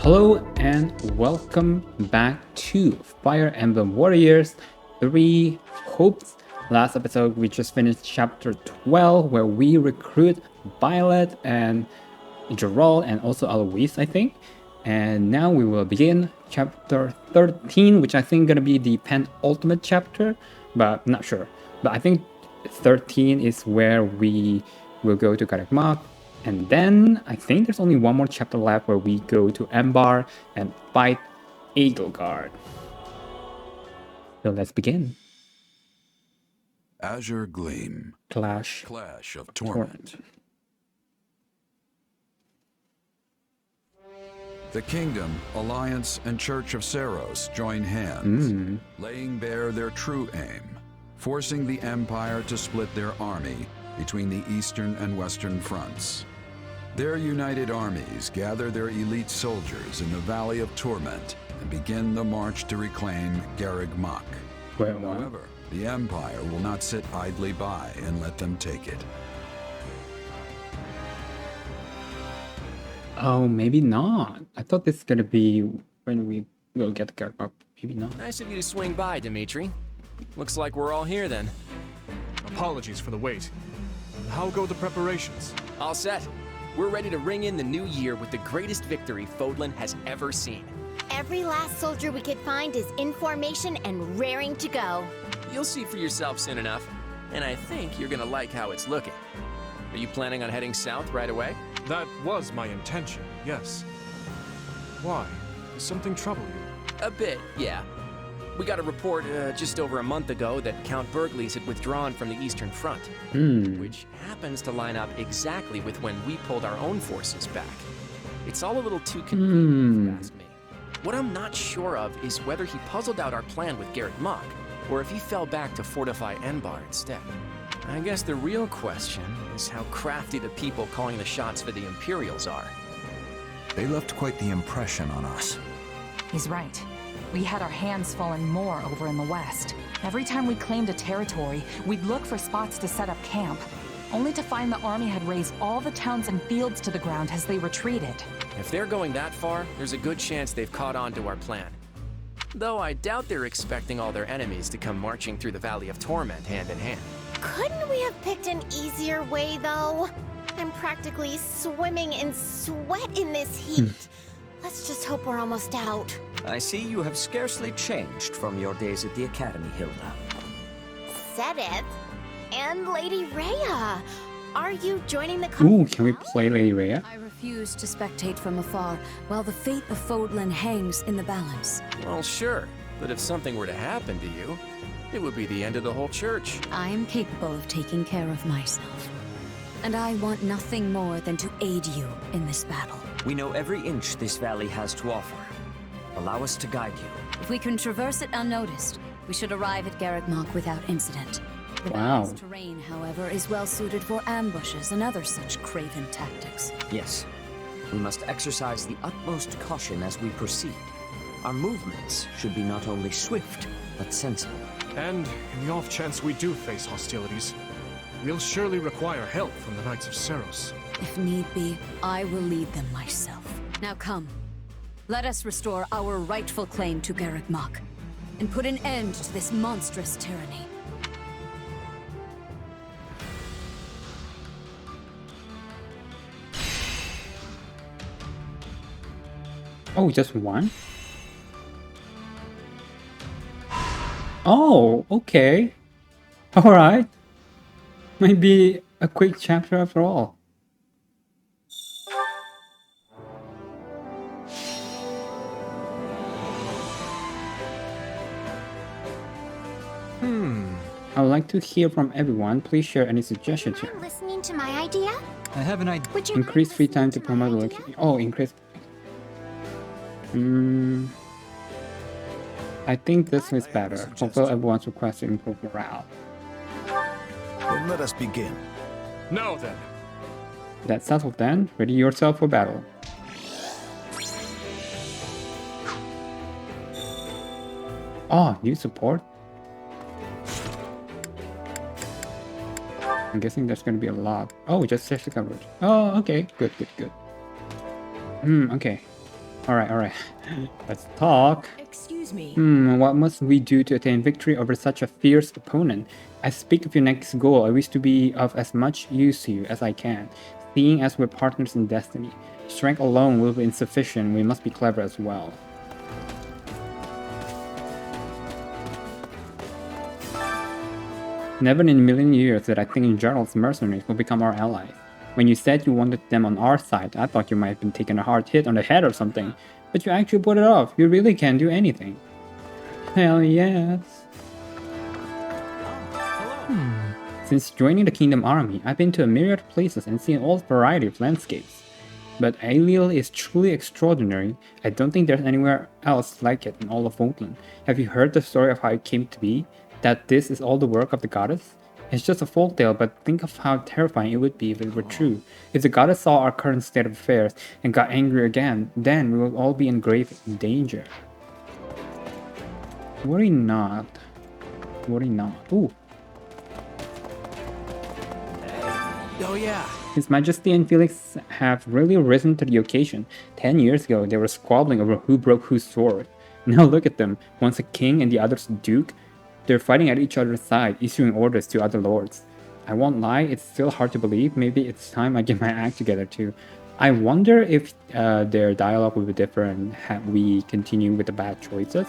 Hello and welcome back to Fire Emblem Warriors 3 Hopes. Last episode we just finished chapter 12 where we recruit Violet and Gerald and also Alois, I think. And now we will begin chapter 13, which I think gonna be the penultimate chapter, but I'm not sure. But I think 13 is where we will go to Karekmak. And then I think there's only one more chapter left where we go to Ambar and fight Edelgard. So let's begin. Azure Gleam. Clash of Torment. The Kingdom, Alliance, and Church of Seros join hands, laying bare their true aim, forcing the Empire to split their army between the Eastern and Western fronts. Their united armies gather their elite soldiers in the Valley of Torment and begin the march to reclaim Garreg-Mach. However, the Empire will not sit idly by and let them take it. Oh, maybe not. I thought this is gonna be when we will get Gargok. Maybe not. Nice of you to swing by, Dimitri. Looks like we're all here then. Apologies for the wait. How go the preparations? All set. We're ready to ring in the new year with the greatest victory Fodlan has ever seen. Every last soldier we could find is in formation and raring to go. You'll see for yourself soon enough, and I think you're gonna like how it's looking. Are you planning on heading south right away? That was my intention, yes. Why? Does something trouble you? A bit, yeah. We got a report just over a month ago that Count Berglies had withdrawn from the Eastern Front, which happens to line up exactly with when we pulled our own forces back. It's all a little too convenient, if you ask me. What I'm not sure of is whether he puzzled out our plan with Garreg-Mach, or if he fell back to fortify Enbar instead. I guess the real question is how crafty the people calling the shots for the Imperials are. They left quite the impression on us. He's right. We had our hands full and more over in the west. Every time we claimed a territory, we'd look for spots to set up camp, only to find the army had razed all the towns and fields to the ground as they retreated. If they're going that far, there's a good chance they've caught on to our plan. Though I doubt they're expecting all their enemies to come marching through the Valley of Torment hand in hand. Couldn't we have picked an easier way, though? I'm practically swimming in sweat in this heat. Let's just hope we're almost out. I see you have scarcely changed from your days at the Academy, Hilda. Said it. And Lady Rhea. Are you joining the Ooh, can we play Lady Rhea? I refuse to spectate from afar while the fate of Fodlan hangs in the balance. Well, sure. But if something were to happen to you, it would be the end of the whole church. I am capable of taking care of myself. And I want nothing more than to aid you in this battle. We know every inch this valley has to offer. Allow us to guide you. If we can traverse it unnoticed, we should arrive at Garreg-Mach without incident. The Wow. valley's terrain, however, is well suited for ambushes and other such craven tactics. Yes. We must exercise the utmost caution as we proceed. Our movements should be not only swift, but sensible. And in the off chance we do face hostilities, we'll surely require help from the Knights of Seros. If need be, I will lead them myself. Now come. Let us restore our rightful claim to Garreg-Mach and put an end to this monstrous tyranny. Oh, just one? Oh, okay. Alright. Maybe a quick chapter after all. I would like to hear from everyone. Please share any suggestions here. Are you listening to my idea? I have an idea. Would you Increase mind free time to listening my promote the idea? location. Oh, increase. I think this is better. Fulfill everyone's request to improve morale. Then let us begin. Now then, That's settled then. Ready yourself for battle. Oh, new support? I'm guessing there's gonna be a lot. Oh, just safety coverage. Oh, okay. Good, good, good. Okay. Alright. Let's talk. Excuse me. What must we do to attain victory over such a fierce opponent? I speak of your next goal. I wish to be of as much use to you as I can, seeing as we're partners in destiny. Strength alone will be insufficient. We must be clever as well. Never in a million years did I think Gerald's mercenaries will become our allies. When you said you wanted them on our side, I thought you might have been taking a hard hit on the head or something. But you actually put it off. You really can do anything. Hell yes. Since joining the Kingdom Army, I've been to a myriad of places and seen all variety of landscapes. But Ailill is truly extraordinary. I don't think there's anywhere else like it in all of Voldland. Have you heard the story of how it came to be? That this is all the work of the goddess? It's just a folktale, but think of how terrifying it would be if it were true. If the goddess saw our current state of affairs and got angry again, then we will all be in grave danger. Worry not. Worry not. Ooh. Oh yeah. His Majesty and Felix have really risen to the occasion. 10 years ago, they were squabbling over who broke whose sword. Now look at them. One's a king and the other's a duke. They're fighting at each other's side, issuing orders to other lords. I won't lie, it's still hard to believe. Maybe it's time I get my act together too. I wonder if their dialogue will be different had we continue with the bad choices.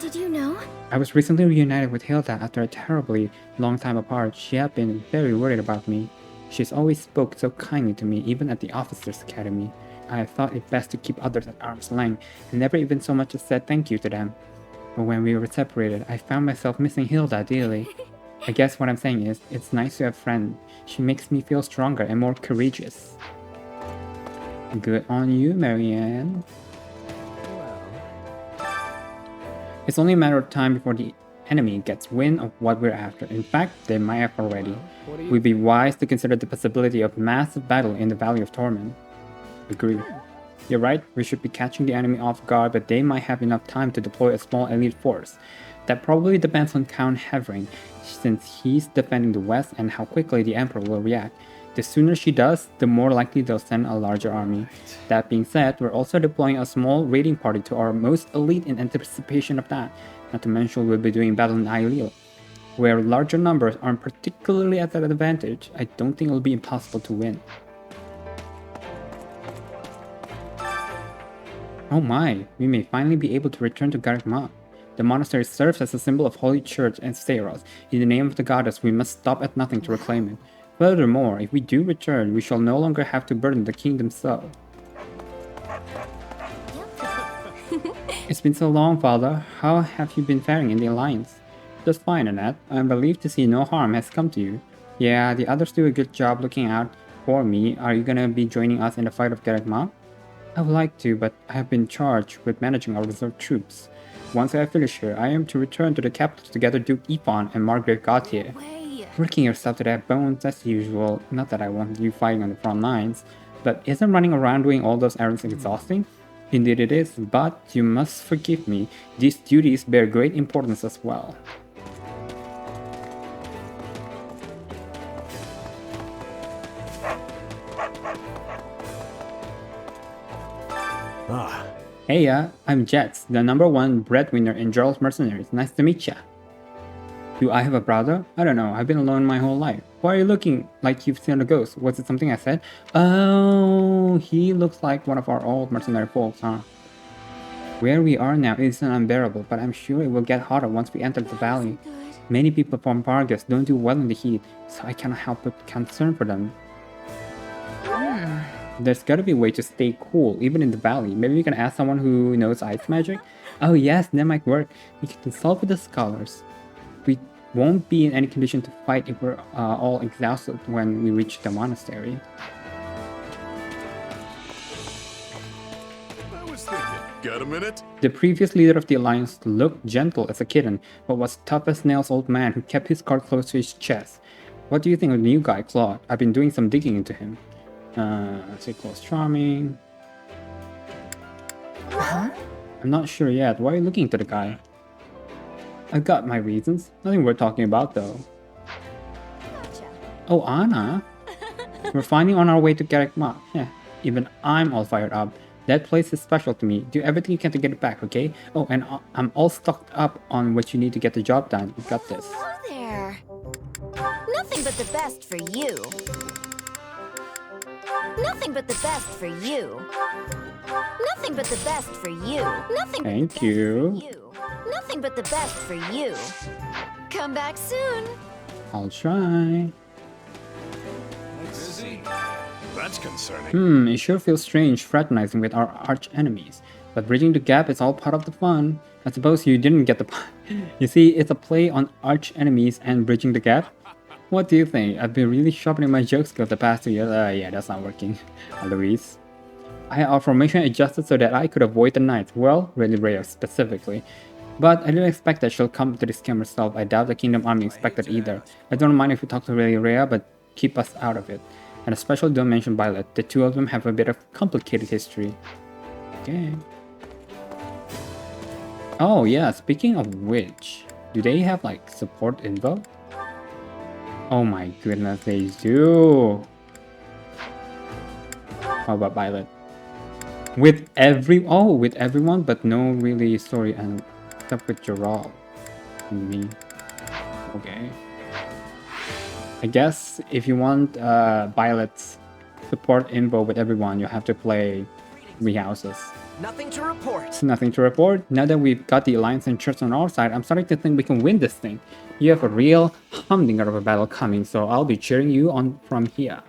Did you know? I was recently reunited with Hilda after a terribly long time apart. She had been very worried about me. She's always spoke so kindly to me, even at the Officers' Academy. I thought it best to keep others at arm's length, and never even so much as said thank you to them. But when we were separated, I found myself missing Hilda dearly. I guess what I'm saying is, it's nice to have a friend. She makes me feel stronger and more courageous. Good on you, Marianne. It's only a matter of time before the enemy gets wind of what we're after. In fact, they might have already. We'd be wise to consider the possibility of massive battle in the Valley of Torment. Agree. You're right, we should be catching the enemy off guard, but they might have enough time to deploy a small elite force. That probably depends on Count Hevering, since he's defending the west and how quickly the Emperor will react. The sooner she does, the more likely they'll send a larger army. That being said, we're also deploying a small raiding party to our most elite in anticipation of that. Not to mention we'll be doing battle in Ailill, where larger numbers aren't particularly at that advantage. I don't think it'll be impossible to win. Oh my, we may finally be able to return to Garreg Mach. The monastery serves as a symbol of Holy Church and Seiros. In the name of the goddess, we must stop at nothing to reclaim it. Furthermore, if we do return, we shall no longer have to burden the kingdom's soul. It's been so long, Father. How have you been faring in the Alliance? Just fine, Annette. I'm relieved to see no harm has come to you. Yeah, the others do a good job looking out for me. Are you gonna be joining us in the fight of Garreg Mach? I would like to, but I have been charged with managing our reserve troops. Once I finish here, I am to return to the capital to gather Duke Yvonne and Margrave Gautier. Working yourself to that bones as usual. Not that I want you fighting on the front lines, but isn't running around doing all those errands exhausting? Indeed it is, but you must forgive me. These duties bear great importance as well. Hey, I'm Jets, the #1 breadwinner in Gerald's Mercenaries. Nice to meet ya. Do I have a brother? I don't know, I've been alone my whole life. Why are you looking like you've seen a ghost? Was it something I said? Oh, he looks like one of our old mercenary folks, huh? Where we are now isn't unbearable, but I'm sure it will get hotter once we enter the valley. Many people from Vargas don't do well in the heat, so I cannot help but concern for them. There's gotta be a way to stay cool, even in the valley. Maybe we can ask someone who knows ice magic? Oh yes, that might work. We can consult with the scholars. We won't be in any condition to fight if we're all exhausted when we reach the monastery. I was thinking, got a minute? The previous leader of the Alliance looked gentle as a kitten, but was tough as nails old man who kept his card close to his chest. What do you think of the new guy, Claude? I've been doing some digging into him. Let's say close charming. I'm not sure yet. Why are you looking to the guy? I've got my reasons. Nothing worth talking about though. Oh, Anna. We're finally on our way to Garreg Mach. Yeah, even I'm all fired up. That place is special to me. Do everything you can to get it back, okay? Oh, and I'm all stocked up on what you need to get the job done. You got this. Hello there. Nothing but the best for you. Nothing but the best for you. Nothing but the best for you. Nothing Thank but the you. best for you. Nothing but the best for you. Come back soon. I'll try. That's concerning. It sure feels strange fraternizing with our arch enemies. But bridging the gap is all part of the fun. I suppose you didn't get the pun. You see, it's a play on arch enemies and bridging the gap. What do you think? I've been really sharpening my joke skills the past 2 years. Yeah, that's not working. Louise. I had our formation adjusted so that I could avoid the knights. Well, really rare specifically. But I didn't expect that she'll come to this camp herself. I doubt the Kingdom Army expected either. I don't mind if we talk to really rare, but keep us out of it. And especially don't mention Violet. The two of them have a bit of complicated history. Okay. Oh yeah, speaking of which, do they have like support info? Oh my goodness, they do. How about Violet? With everyone, but no really story, and except with Gerald and me. Okay. I guess if you want Violet's support info with everyone, you have to play 3 houses. Nothing to report. Nothing to report. Now that we've got the Alliance and Church on our side, I'm starting to think we can win this thing. You have a real humdinger of a battle coming, so I'll be cheering you on from here.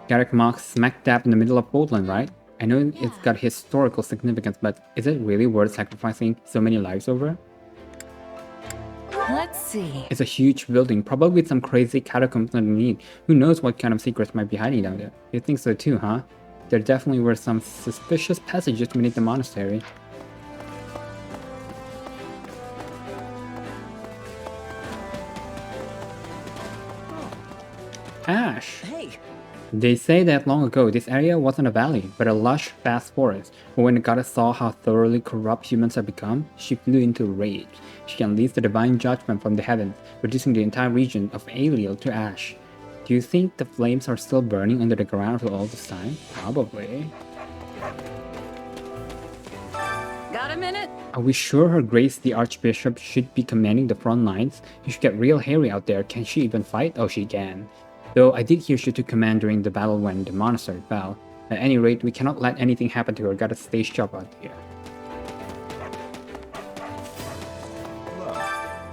Garrick Mach smack dab in the middle of Portland, right? I know it's got historical significance, but is it really worth sacrificing so many lives over? Let's see. It's a huge building, probably with some crazy catacombs underneath. Who knows what kind of secrets might be hiding down there? You think so too, huh? There definitely were some suspicious passages beneath the monastery. Ash! Hey, They say that long ago this area wasn't a valley, but a lush, vast forest. But when the goddess saw how thoroughly corrupt humans have become, she flew into rage. She unleashed the divine judgment from the heavens, reducing the entire region of Aliel to ash. Do you think the flames are still burning under the ground for all this time? Probably. Got a minute? Are we sure Her Grace the Archbishop should be commanding the front lines? You should get real hairy out there. Can she even fight? Oh, she can. Though I did hear she took command during the battle when the monastery fell. At any rate, we cannot let anything happen to her. Gotta stay sharp out here.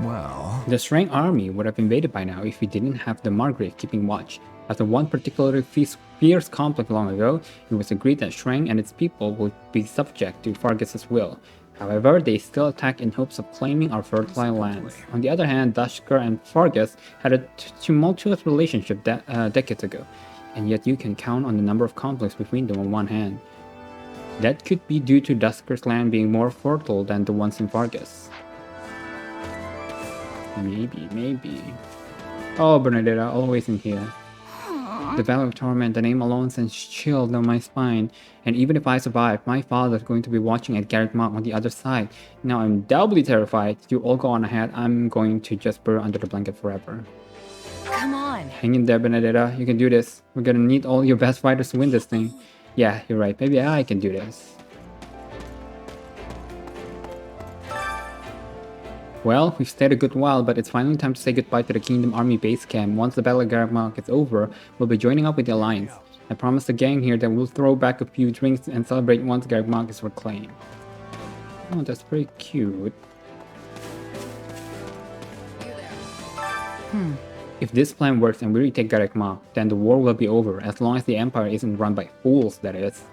Well, The Shrine army would have invaded by now if we didn't have the Margrave keeping watch. After one particularly fierce conflict long ago, it was agreed that Shrine and its people would be subject to Fargus' will. However, they still attack in hopes of claiming our fertile lands. On the other hand, Dashker and Fargus had a tumultuous relationship decades ago, and yet you can count on the number of conflicts between them on one hand. That could be due to Dashker's land being more fertile than the ones in Fargus. Maybe. Oh, Bernadetta, always in here. The Valley of Torment, the name alone sends chill down my spine. And even if I survive, my father's going to be watching at Garrick Mach on the other side. Now I'm doubly terrified. You all go on ahead. I'm going to just burrow under the blanket forever. Come on. Hang in there, Benedetta. You can do this. We're gonna need all your best fighters to win this thing. Yeah, you're right. Maybe I can do this. Well, we've stayed a good while, but it's finally time to say goodbye to the Kingdom Army base camp. Once the Battle of Garrick Mach is over, we'll be joining up with the Alliance. I promised the gang here that we'll throw back a few drinks and celebrate once Garrick Mach is reclaimed. Oh, that's pretty cute. If this plan works and we retake Garrick Mach, then the war will be over, as long as the Empire isn't run by fools, that is.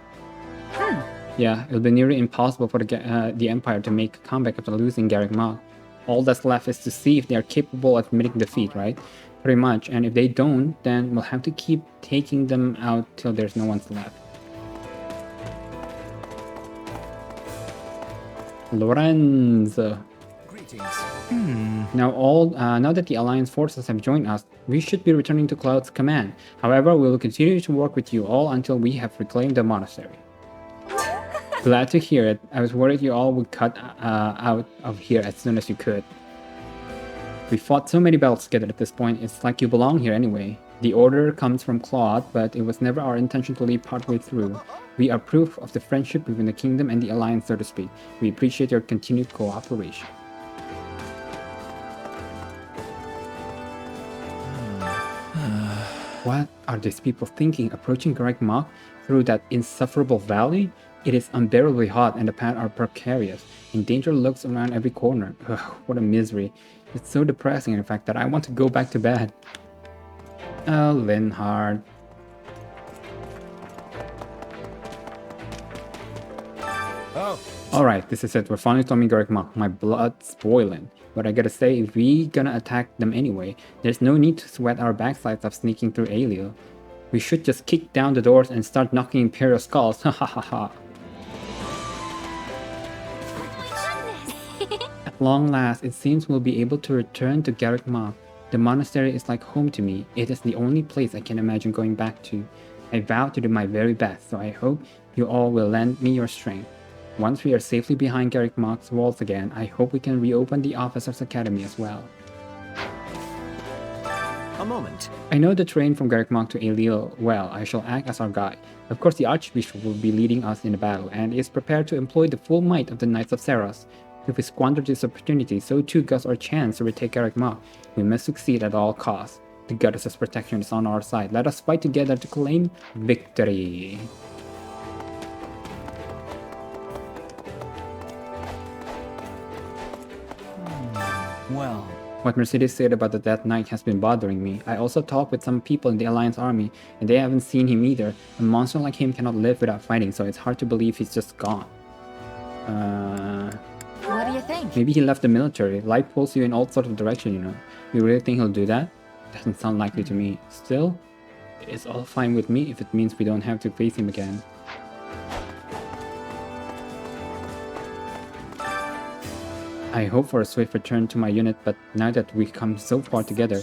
Yeah, it'll be nearly impossible for the Empire to make a comeback after losing Garrick Mach. All that's left is to see if they are capable of admitting defeat, right? Pretty much, and if they don't, then we'll have to keep taking them out till there's no one's left. Lorenzo. greetings. Now that the Alliance forces have joined us, we should be returning to Cloud's command. However, we will continue to work with you all until we have reclaimed the monastery. Glad to hear it. I was worried you all would cut out of here as soon as you could. We fought so many battles together at this point, it's like you belong here anyway. The order comes from Claude, but it was never our intention to leave partway through. We are proof of the friendship between the kingdom and the alliance, so to speak. We appreciate your continued cooperation. What are these people thinking, approaching Garrick Mach through that insufferable valley? It is unbearably hot and the paths are precarious, and danger lurks around every corner. Ugh, what a misery. It's so depressing in fact that I want to go back to bed. Oh, Linhard. Oh. Alright, this is it. We're finally storming Garrick Mach. My blood's boiling. But I gotta say, if we gonna attack them anyway, there's no need to sweat our backsides of sneaking through Aelio. We should just kick down the doors and start knocking Imperial skulls. Ha ha ha ha. At long last, it seems we'll be able to return to Garrick Mach. The monastery is like home to me. It is the only place I can imagine going back to. I vow to do my very best, so I hope you all will lend me your strength. Once we are safely behind Garrick Mach's walls again, I hope we can reopen the Officers' Academy as well. A moment. I know the terrain from Garrick Mach to Aelio well. I shall act as our guide. Of course, the Archbishop will be leading us in the battle, and is prepared to employ the full might of the Knights of Seros. If we squander this opportunity, so too goes our chance to retake Garrick Mach. We must succeed at all costs. The goddess's protection is on our side. Let us fight together to claim victory. Well, what Mercedes said about the Death Knight has been bothering me. I also talked with some people in the Alliance army, and they haven't seen him either. A monster like him cannot live without fighting, so it's hard to believe he's just gone. What do you think? Maybe he left the military. Life pulls you in all sorts of directions, you know. You really think he'll do that? Doesn't sound likely to me. Still, it's all fine with me if it means we don't have to face him again. I hope for a swift return to my unit, but now that we've come so far together,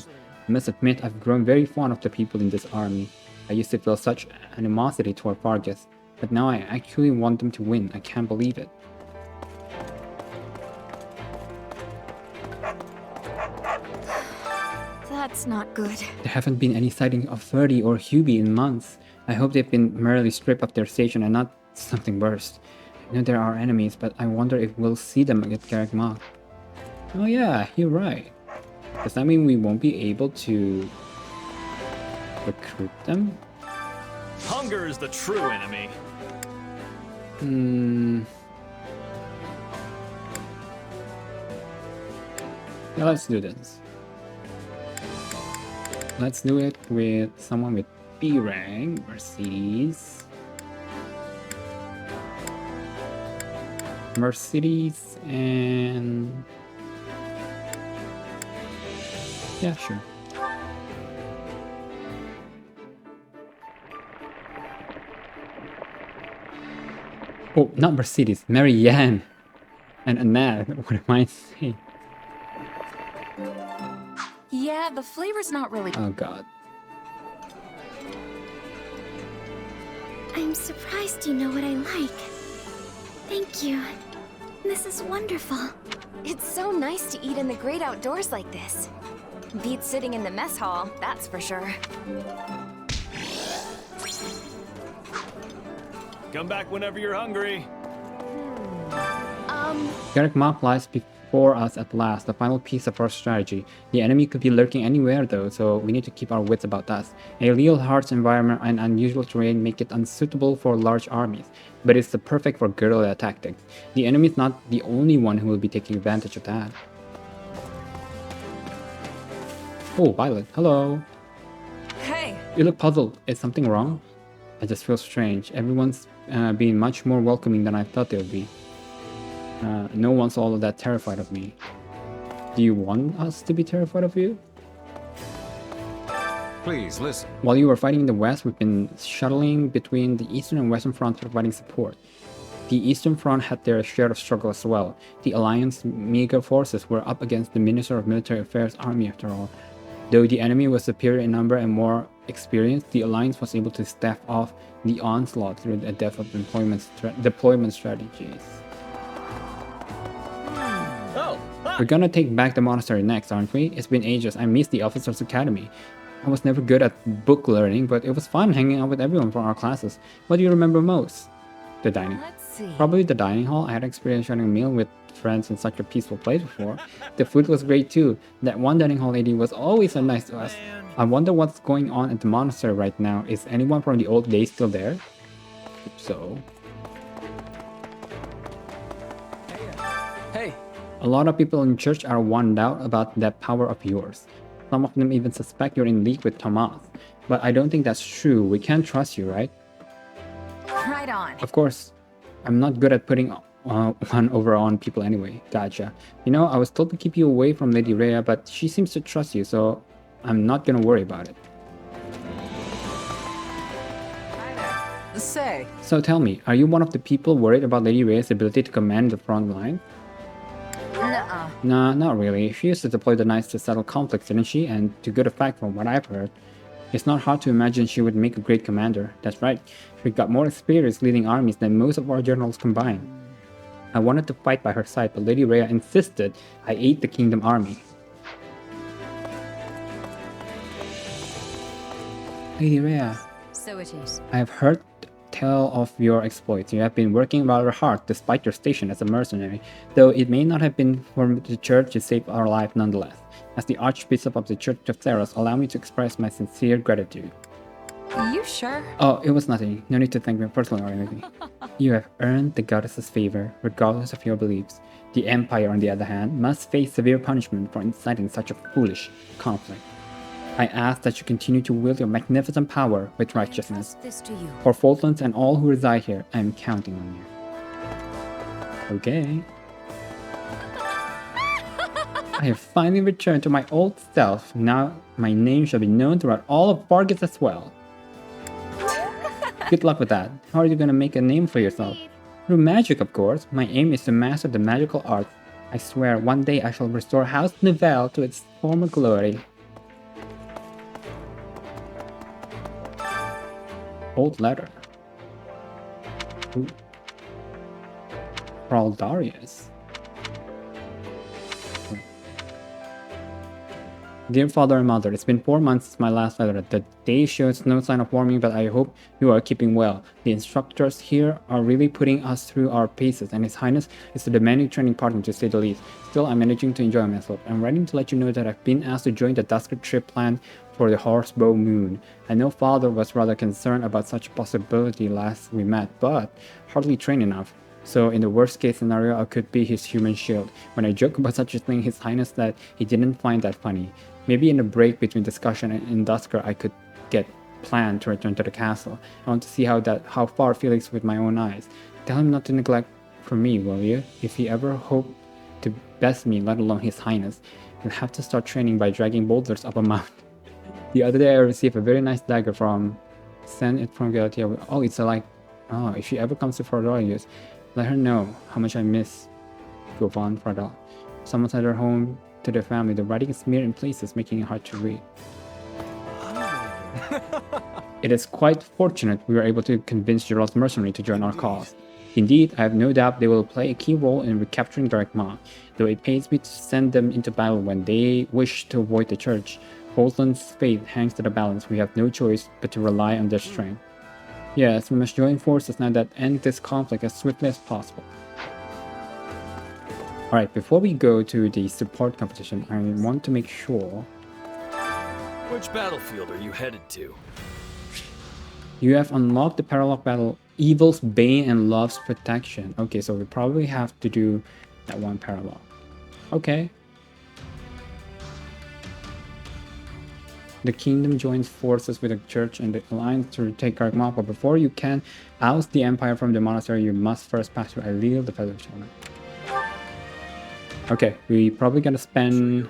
I must admit I've grown very fond of the people in this army. I used to feel such animosity toward Vargas, but now I actually want them to win. I can't believe it. That's not good. There haven't been any sighting of 30 or Hubie in months. I hope they've been merely stripped of their station and not something worse. I know there are enemies, but I wonder if we'll see them at Garrick Mach. Oh yeah, you're right. Does that mean we won't be able to recruit them? Hunger is the true enemy. Yeah, let's do this. Let's do it with someone with B rank, Mercedes. Mercedes and... yeah, sure. Oh, not Mercedes, Marianne and Annette. What am I saying? Yeah, the flavor's not really... Oh god. I'm surprised you know what I like. Thank you. This is wonderful. It's so nice to eat in the great outdoors like this. Beats sitting in the mess hall, that's for sure. Come back whenever you're hungry. Garrick Mach lies before us at last, the final piece of our strategy. The enemy could be lurking anywhere though, so we need to keep our wits about us. Aelio's harsh environment and unusual terrain make it unsuitable for large armies, but it's the perfect for guerrilla tactics. The enemy is not the only one who will be taking advantage of that. Oh, Violet, hello. Hey! You look puzzled. Is something wrong? I just feel strange. Everyone's being much more welcoming than I thought they would be. No one's all of that terrified of me. Do you want us to be terrified of you? Please, listen. While you were fighting in the west, we've been shuttling between the eastern and western fronts providing support. The eastern front had their share of struggle as well. The Alliance meager forces were up against the Minister of Military Affairs army after all. Though the enemy was superior in number and more experienced, the Alliance was able to stave off the onslaught through a depth of deployment strategies. Oh, hi! We're gonna take back the monastery next, aren't we? It's been ages. I missed the Officers Academy. I was never good at book learning, but it was fun hanging out with everyone from our classes. What do you remember most? The dining. Let's see. Probably the dining hall. I had experience sharing a meal with friends in such a peaceful place before. The food was great too. That one dining hall lady was always so nice to us. I wonder what's going on at the monastery right now. Is anyone from the old days still there? If so. Hey. A lot of people in church are wondering out about that power of yours. Some of them even suspect you're in league with Thomas. But I don't think that's true. We can't trust you, right? Right on. Of course. I'm not good at putting one over on people anyway. Gotcha. You know, I was told to keep you away from Lady Rhea, but she seems to trust you, so I'm not gonna worry about it. Say. So tell me, are you one of the people worried about Lady Rhea's ability to command the front line? Nuh-uh. Nah, not really. She used to deploy the knights to settle conflicts, didn't she? And to good effect from what I've heard. It's not hard to imagine she would make a great commander. That's right. She got more experience leading armies than most of our generals combined. I wanted to fight by her side, but Lady Rhea insisted I aid the kingdom army. Lady Rhea, So it is. I have heard tell of your exploits. You have been working rather hard despite your station as a mercenary, though it may not have been for the church to save our life nonetheless. As the Archbishop of the Church of Theros, allow me to express my sincere gratitude. You sure? Oh, it was nothing. No need to thank me personally or anything. You have earned the goddess's favor, regardless of your beliefs. The Empire, on the other hand, must face severe punishment for inciting such a foolish conflict. I ask that you continue to wield your magnificent power with righteousness. Trust this to you. For Fultons and all who reside here, I am counting on you. Okay. I have finally returned to my old self. Now my name shall be known throughout all of Vargas as well. Good luck with that. How are you going to make a name for yourself? Through magic, of course. My aim is to master the magical arts. I swear, one day I shall restore House Nivelle to its former glory. Old letter. Ooh. Darius. Dear father and mother, it's been 4 months since my last letter. The day shows no sign of warming, but I hope you are keeping well. The instructors here are really putting us through our paces, and His Highness is a demanding training partner to say the least. Still, I'm managing to enjoy myself. I'm writing to let you know that I've been asked to join the Dusker trip plan for the Horsebow Moon. I know father was rather concerned about such a possibility last we met, but hardly trained enough. So in the worst case scenario, I could be his human shield. When I joke about such a thing, His Highness said he didn't find that funny. Maybe in a break between discussion and in Dusker, I could get planned to return to the castle. I want to see how far Felix with my own eyes. Tell him not to neglect for me, will you? If he ever hoped to best me, let alone His Highness, he'll have to start training by dragging boulders up a mountain. The other day I received a very nice dagger from... Send it from Galatia. Oh, it's if she ever comes to Paralogue, let her know how much I miss Govan Fradal. Someone sent her home to their family. The writing is smeared in places, making it hard to read. It is quite fortunate we were able to convince Gerald's mercenary to join our cause. Indeed, I have no doubt they will play a key role in recapturing Garrick-Ma, though it pains me to send them into battle when they wish to avoid the church. Bolton's fate hangs to the balance. We have no choice but to rely on their strength. Yes, we must join forces now that end this conflict as swiftly as possible. Alright, before we go to the support competition, I want to make sure... Which battlefield are you headed to? You have unlocked the Paralogue battle, Evil's Bane and Love's Protection. Okay, so we probably have to do that one Paralogue. Okay. The kingdom joins forces with the church and the alliance to take Garrick-Ma, but before you can oust the empire from the monastery, you must first pass through Ailil, the fellowship. Okay, we probably gonna spend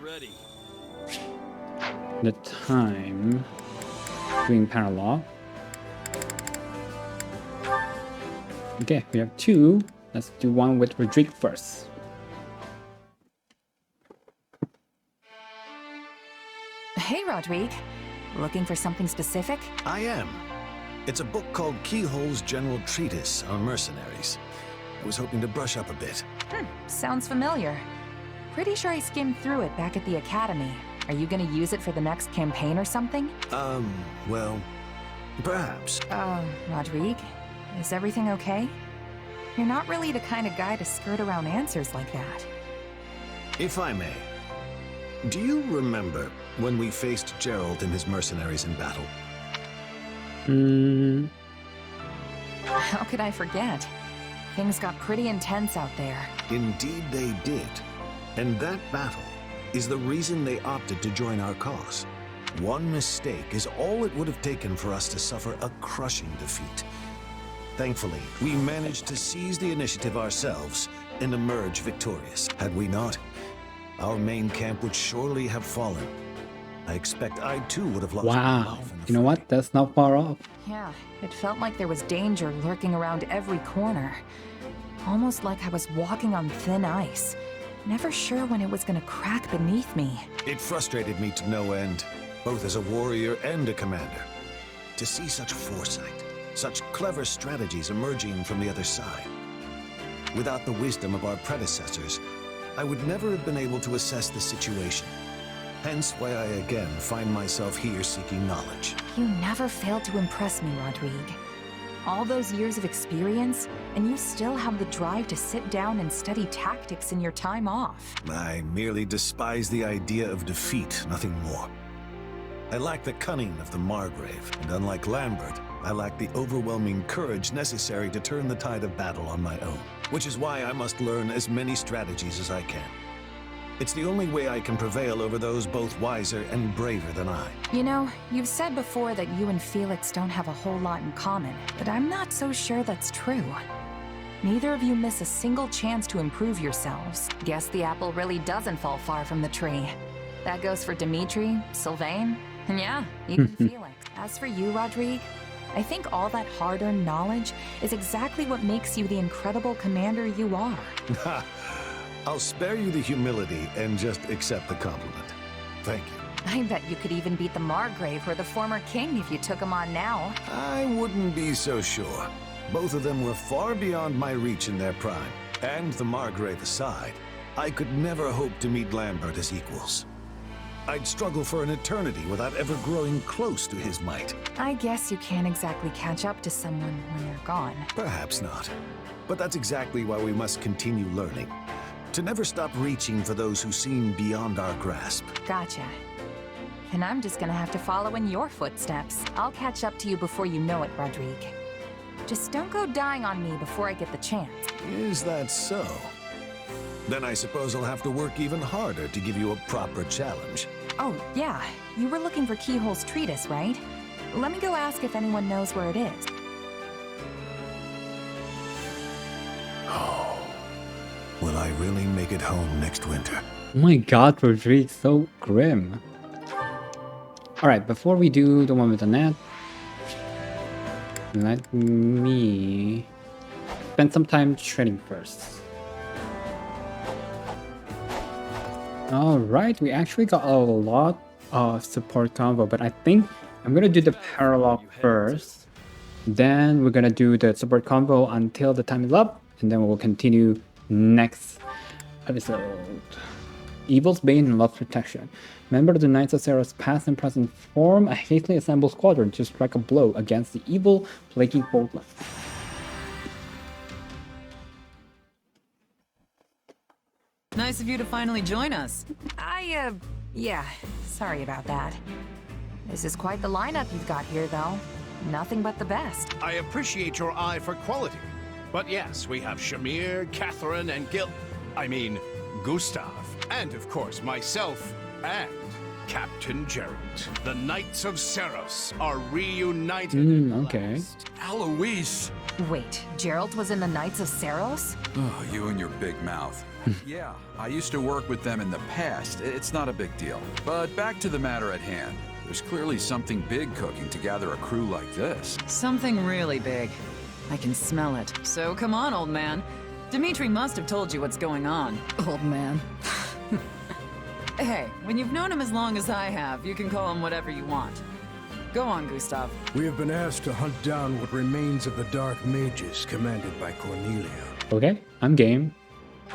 the time doing Paralogue. Okay, we have 2. Let's do one with Rodrigue first. Hey, Rodrigue. Looking for something specific? I am. It's a book called Keyhole's General Treatise on Mercenaries. I was hoping to brush up a bit. Sounds familiar. Pretty sure I skimmed through it back at the academy. Are you gonna use it for the next campaign or something? Well, perhaps. Rodrigue, is everything okay? You're not really the kind of guy to skirt around answers like that. If I may, do you remember when we faced Gerald and his mercenaries in battle? How could I forget? Things got pretty intense out there. Indeed they did. And that battle is the reason they opted to join our cause. One mistake is all it would have taken for us to suffer a crushing defeat. Thankfully, we managed to seize the initiative ourselves and emerge victorious. Had we not, our main camp would surely have fallen. I expect I too would have lost my Wow. life in the You know what? That's not far off. Yeah, it felt like there was danger lurking around every corner. Almost like I was walking on thin ice. Never sure when it was gonna crack beneath me. It frustrated me to no end, both as a warrior and a commander. To see such foresight, such clever strategies emerging from the other side. Without the wisdom of our predecessors, I would never have been able to assess the situation. Hence why I again find myself here seeking knowledge. You never failed to impress me, Rodrigue. All those years of experience, and you still have the drive to sit down and study tactics in your time off. I merely despise the idea of defeat, nothing more. I lack the cunning of the Margrave, and unlike Lambert, I lack the overwhelming courage necessary to turn the tide of battle on my own. Which is why I must learn as many strategies as I can. It's the only way I can prevail over those both wiser and braver than I. You know, you've said before that you and Felix don't have a whole lot in common, but I'm not so sure that's true. Neither of you miss a single chance to improve yourselves. Guess the apple really doesn't fall far from the tree. That goes for Dimitri, Sylvain, and yeah, even Felix. As for you, Rodrigue, I think all that hard-earned knowledge is exactly what makes you the incredible commander you are. I'll spare you the humility and just accept the compliment. Thank you. I bet you could even beat the Margrave or the former king if you took him on now. I wouldn't be so sure. Both of them were far beyond my reach in their prime. And the Margrave aside, I could never hope to meet Lambert as equals. I'd struggle for an eternity without ever growing close to his might. I guess you can't exactly catch up to someone when they're gone. Perhaps not. But that's exactly why we must continue learning. To never stop reaching for those who seem beyond our grasp. Gotcha. And I'm just gonna have to follow in your footsteps. I'll catch up to you before you know it, Rodrigue. Just don't go dying on me before I get the chance. Is that so? Then I suppose I'll have to work even harder to give you a proper challenge. Oh, yeah. You were looking for Keyhole's treatise, right? Let me go ask if anyone knows where it is. Will I really make it home next winter? Oh my god, Rodrigue, so grim. Alright, before we do the one with the net, let me spend some time trading first. Alright, we actually got a lot of support combo, but I think I'm gonna do the Paralogue first. Then we're gonna do the support combo until the time is up, and then we'll continue next episode. Evil's Bane and Love's Protection. Member of the Knights of Seros past and present form a hastily assembled squadron to strike a blow against the evil plaguing Portland. Nice of you to finally join us. Yeah, sorry about that. This is quite the lineup you've got here, though. Nothing but the best. I appreciate your eye for quality. But yes, we have Shamir, Catherine, and Gustav. And of course, myself and Captain Gerald. The Knights of Seros are reunited. Okay. Alois! Wait, Gerald was in the Knights of Seros? Oh, you and your big mouth. Yeah, I used to work with them in the past. It's not a big deal. But back to the matter at hand. There's clearly something big cooking to gather a crew like this. Something really big. I can smell it. So come on, old man. Dimitri must have told you what's going on. Old man. Hey, when you've known him as long as I have, you can call him whatever you want. Go on, Gustav. We have been asked to hunt down what remains of the Dark Mages commanded by Cornelia. Okay, I'm game.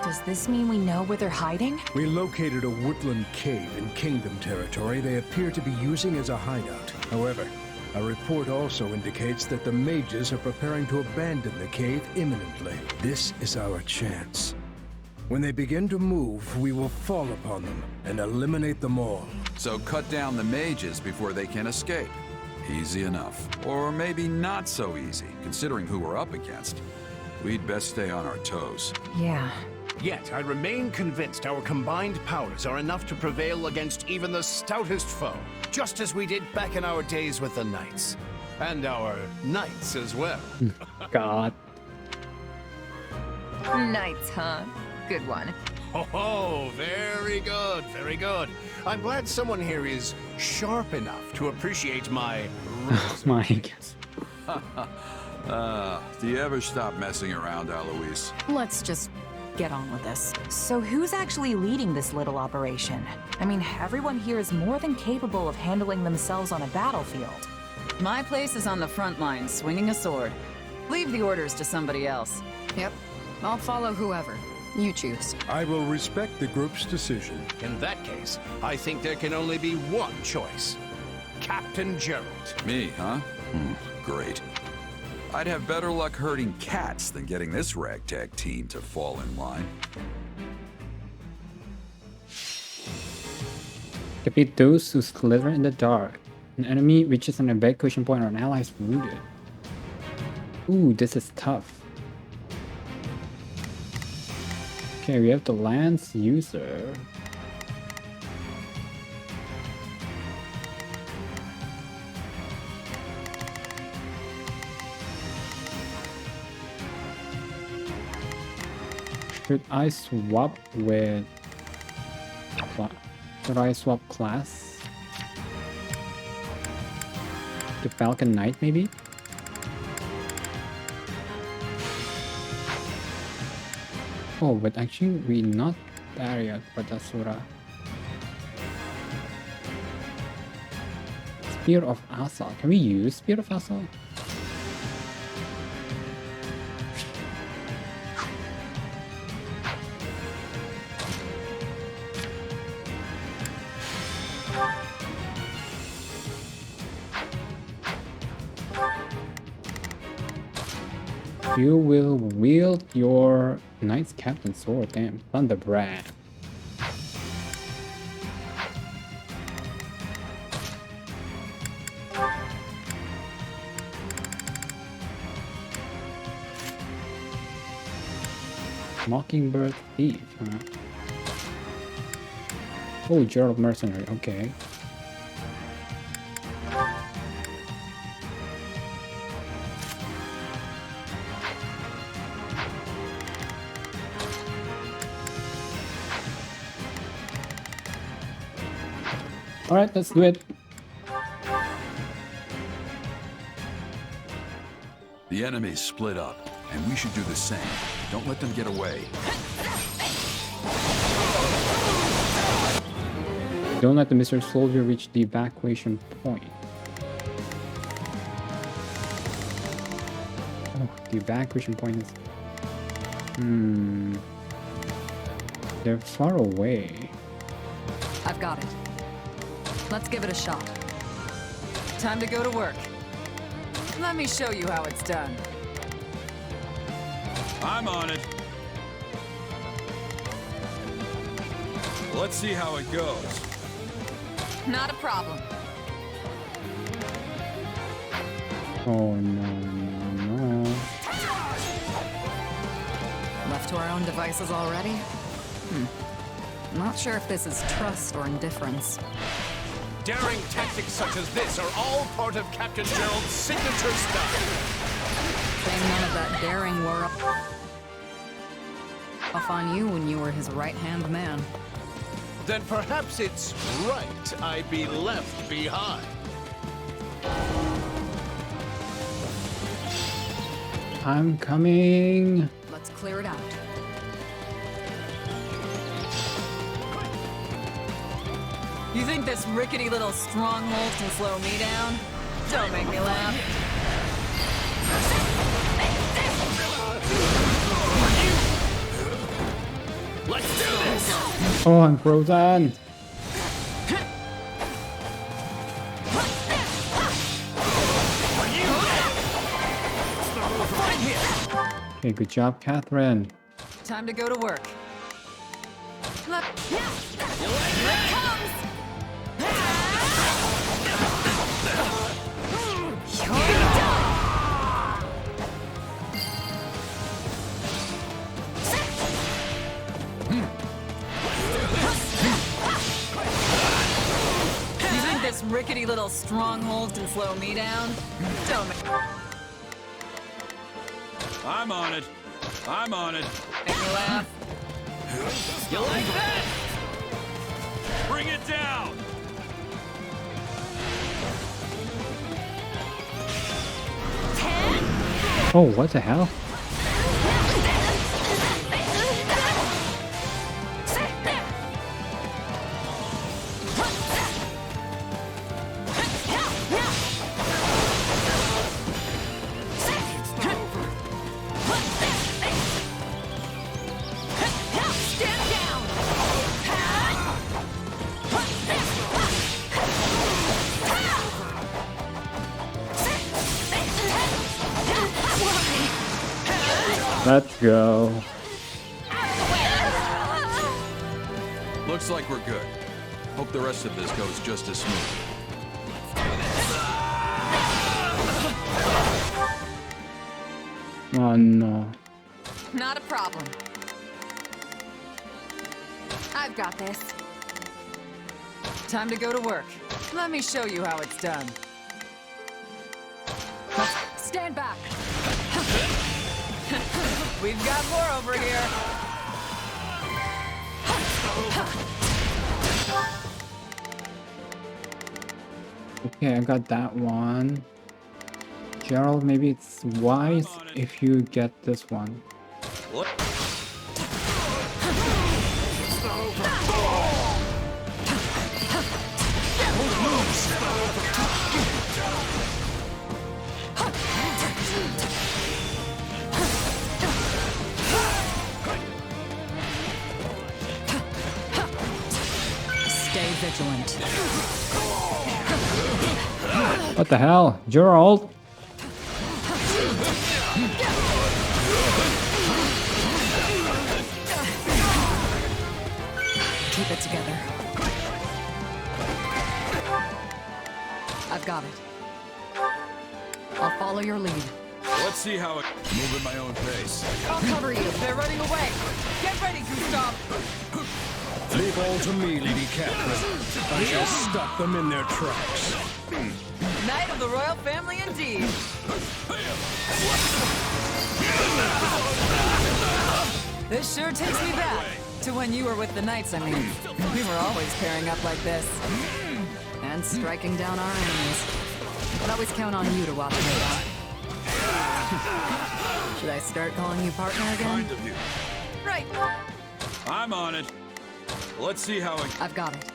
Does this mean we know where they're hiding? We located a woodland cave in Kingdom territory they appear to be using as a hideout. However, a report also indicates that the mages are preparing to abandon the cave imminently. This is our chance. When they begin to move, we will fall upon them and eliminate them all. So cut down the mages before they can escape. Easy enough. Or maybe not so easy, considering who we're up against. We'd best stay on our toes. Yeah. Yet I remain convinced our combined powers are enough to prevail against even the stoutest foe, just as we did back in our days with the knights. And our knights as well. God. Knights, huh? Good one. Oh, very good, very good. I'm glad someone here is sharp enough to appreciate my Oh my God. Do you ever stop messing around, Alois? Let's just get on with this. So who's actually leading this little operation? I mean, everyone here is more than capable of handling themselves on a battlefield. My place is on the front line, swinging a sword. Leave the orders to somebody else. Yep. I'll follow whoever. You choose. I will respect the group's decision. In that case, I think there can only be one choice. Captain Gerald. Me, huh? Great. I'd have better luck herding cats than getting this ragtag team to fall in line. Defeat those who slither in the dark. An enemy reaches an evacuation point or an ally is wounded. Ooh, this is tough. Okay, we have the lance user. Should I swap with... Should I swap class? The Falcon Knight, maybe? Oh, but actually we're not there yet for Dasura. Spear of Asal. Can we use Spear of Asal? You will wield your Knight's Captain Sword, damn, Thunderbrand. Mockingbird Thief, huh? Oh, Gerald Mercenary, okay. Alright, let's do it. The enemy's split up, and we should do the same. Don't let them get away. Don't let the Mr. Soldier reach the evacuation point. Oh, the evacuation point is... They're far away. I've got it. Let's give it a shot. Time to go to work. Let me show you how it's done. I'm on it. Let's see how it goes. Not a problem. Oh no. Left to our own devices already? Not sure if this is trust or indifference. Daring tactics such as this are all part of Captain Gerald's signature style. Saying none of that daring wore off on you when you were his right-hand man. Then perhaps it's right I be left behind. I'm coming. Let's clear it out. You think this rickety little stronghold can slow me down? Don't make me laugh. Let's do this! Oh, I'm frozen. Okay, good job, Catherine. Time to go to work. Look. Here it comes! You think this rickety little stronghold can slow me down? Don't make... I'm on it. I'm on it. Make me laugh. You like that? Bring it down. Oh, what the hell? Let's go. Looks like we're good. Hope the rest of this goes just as smooth. Oh no. Not a problem. I've got this. Time to go to work. Let me show you how it's done. Stand back. We've got more over here. Okay, I got that one. Gerald, maybe it's wise if you get this one. Stay vigilant. What the hell? Gerald? Keep it together. I've got it. I'll follow your lead. Let's see how it... Move at my own pace. I'll cover you. They're running away. Get ready, Gustav. Leave all to me, Lady Catherine. I shall stop them in their tracks. Knight of the royal family indeed. This sure takes me back to when you were with the knights, I mean. We were always pairing up like this. And striking down our enemies. But always count on you to watch me out. Should I start calling you partner again? Kind of you. Right. I'm on it. Let's see how it... I've got it.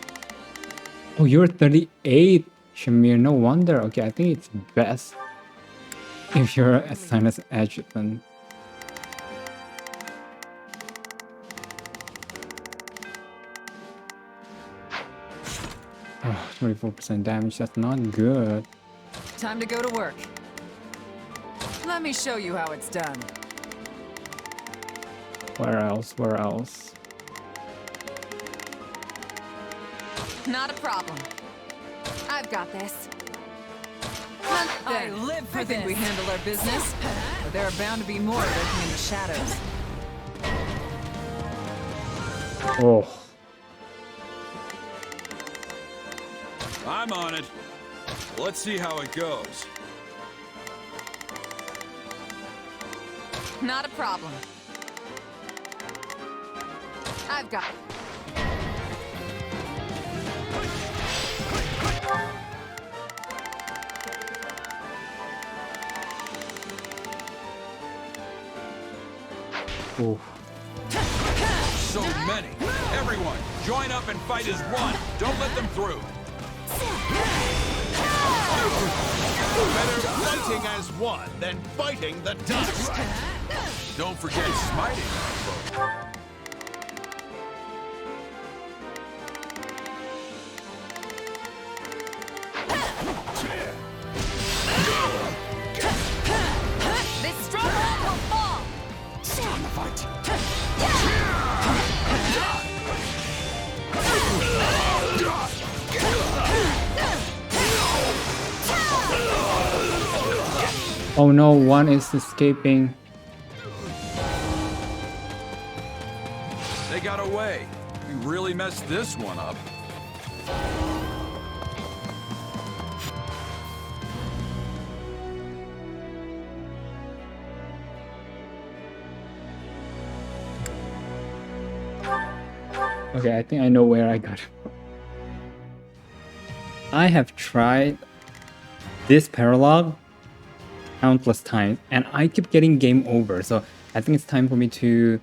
Oh, you're 38, Shamir. No wonder. Okay, I think it's best if you're assigned as adjutant. Oh, 24% damage. That's not good. Time to go to work. Let me show you how it's done. Where else? Where else? Not a problem. I've got this. I live for think we handle our business, but there are bound to be more lurking in the shadows. Oh. I'm on it. Let's see how it goes. Not a problem. I've got it. Oof. So many. Everyone, join up and fight as one. Don't let them through. Better fighting as one than fighting the dust. Don't forget smiting. This stronghold will fall! Start the fight! Oh no, one is escaping. They got away. We really messed this one up. Okay, I think I know where I got it from. I have tried this Paralogue countless times and I keep getting game over, so I think it's time for me to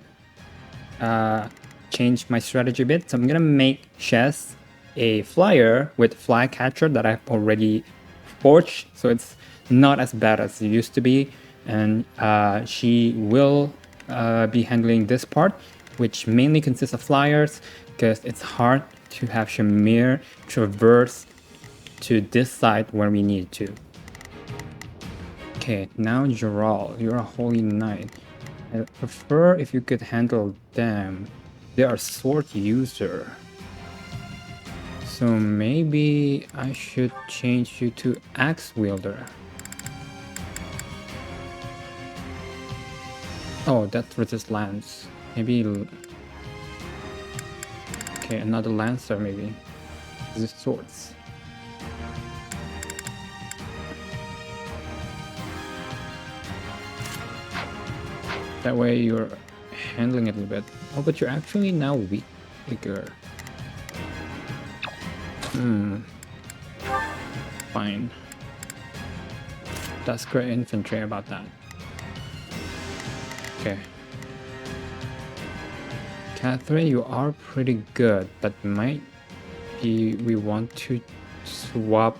change my strategy a bit. So I'm gonna make Chess a flyer with Flycatcher that I've already forged, so it's not as bad as it used to be, and she will be handling this part, which mainly consists of flyers, because it's hard to have Shamir traverse to this side when we need to. Okay, now Gerald, you're a holy knight. I prefer if you could handle them. They are sword user. So maybe I should change you to axe wielder. Oh, that resist lance. Maybe. Okay, another lancer maybe. Resist swords. That way you're handling it a little bit. Oh, but you're actually now weaker. Fine. That's great infantry about that. Okay. Catherine, you are pretty good, but might be we want to swap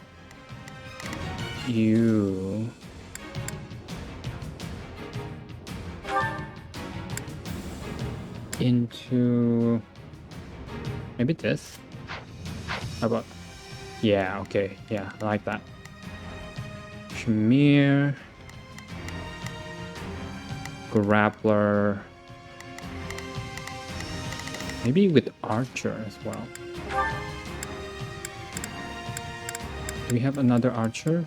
you. Into maybe this. How about, yeah, okay, yeah, I like that. Shamir, grappler, maybe with archer as well. Do we have another archer?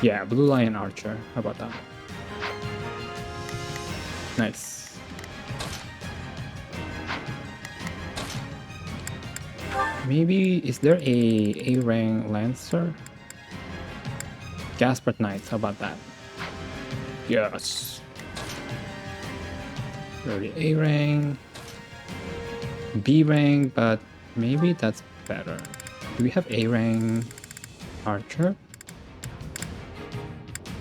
Yeah, blue lion archer. How about that? Nice. Maybe, is there a A-rank lancer? Gaspard Knights, how about that? Yes. Already A-rank. B-rank, but maybe that's better. Do we have A-rank archer?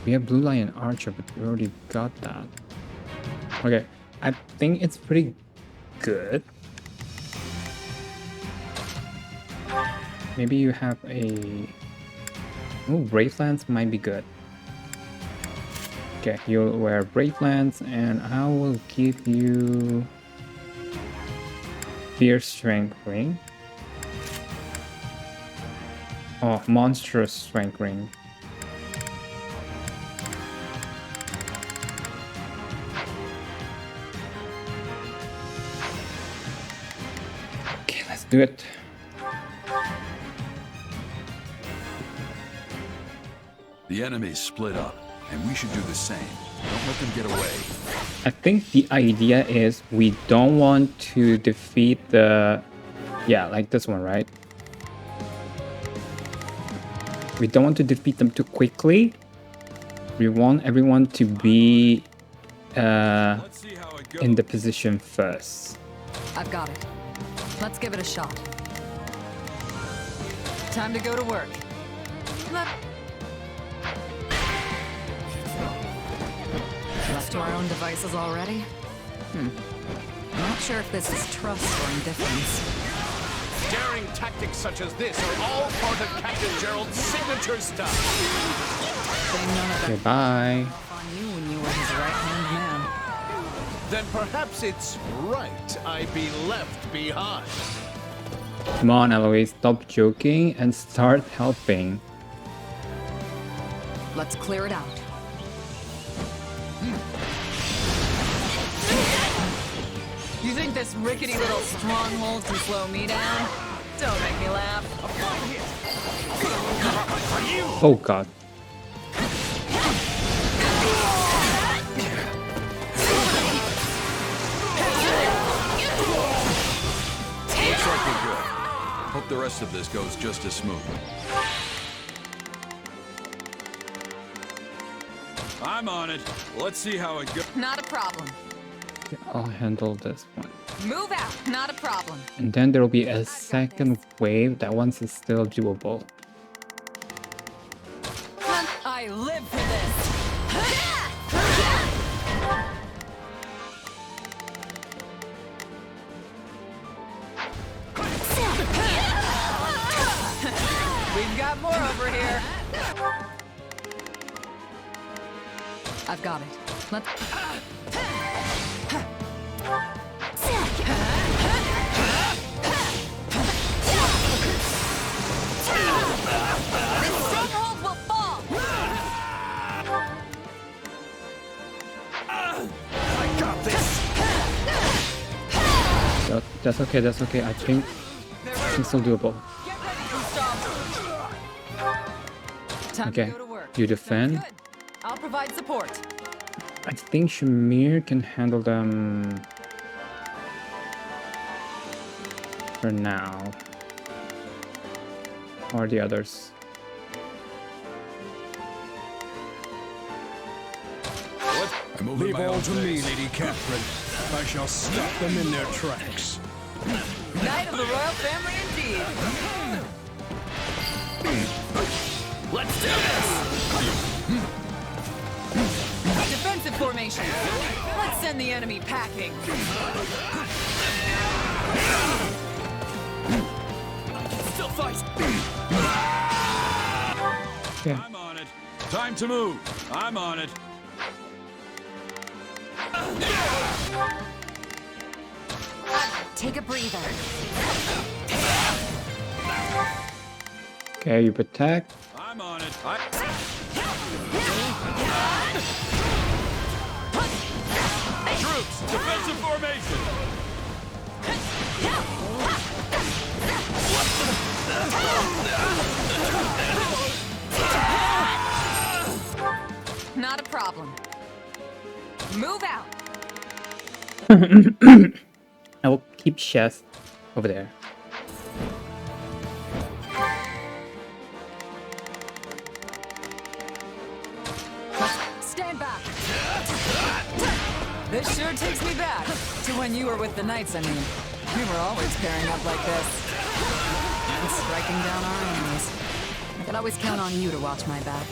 We have Blue Lion Archer, but we already got that. Okay, I think it's pretty good. Maybe you have a... Oh, Brave Lance might be good. Okay, you'll wear Brave Lance, and I will give you... Fierce Strength Ring. Oh, Monstrous Strength Ring. Do it. The enemy's split up, and we should do the same. Don't let them get away. I think the idea is we don't want to defeat the... Yeah, like this one, right? We don't want to defeat them too quickly. We want everyone to be in the position first. I've got it. Let's give it a shot. Time to go to work. Left to our own devices already? Not sure if this is trust or indifference. Daring tactics such as this are all part of Captain Gerald's signature stuff. Okay, bye. On you when you were his right-hand man. Then perhaps it's right I be left behind. Come on, Eloise, stop joking and start helping. Let's clear it out. You think this rickety little stronghold can slow me down? Don't make me laugh. Oh god. Looks like we're good. Hope the rest of this goes just as smoothly. I'm on it. Let's see how it goes. Not a problem. Okay, I'll handle this one. Move out. Not a problem. And then there will be a second wave. That one's is still doable. I live for this. We've got more over here. I've got it. Let's... This stronghold will fall. I got this. That's okay, that's okay. I think it's still doable. Okay, you defend. I'll provide support. I think Shamir can handle them for now. Or the others. Leave all to me, Lady Catherine. I shall stop them in their tracks. Knight of the royal family indeed. Let's do this! Defensive formation. Let's send the enemy packing. Still fight. Okay. I'm on it. Time to move. I'm on it. Take a breather. Okay, you protect. I'm on it. Troops, defensive formation. Not a problem. Move out. I will keep chest over there. Stand back. This sure takes me back to when you were with the Knights, I mean. We were always pairing up like this. And striking down our enemies. I could always count on you to watch my back.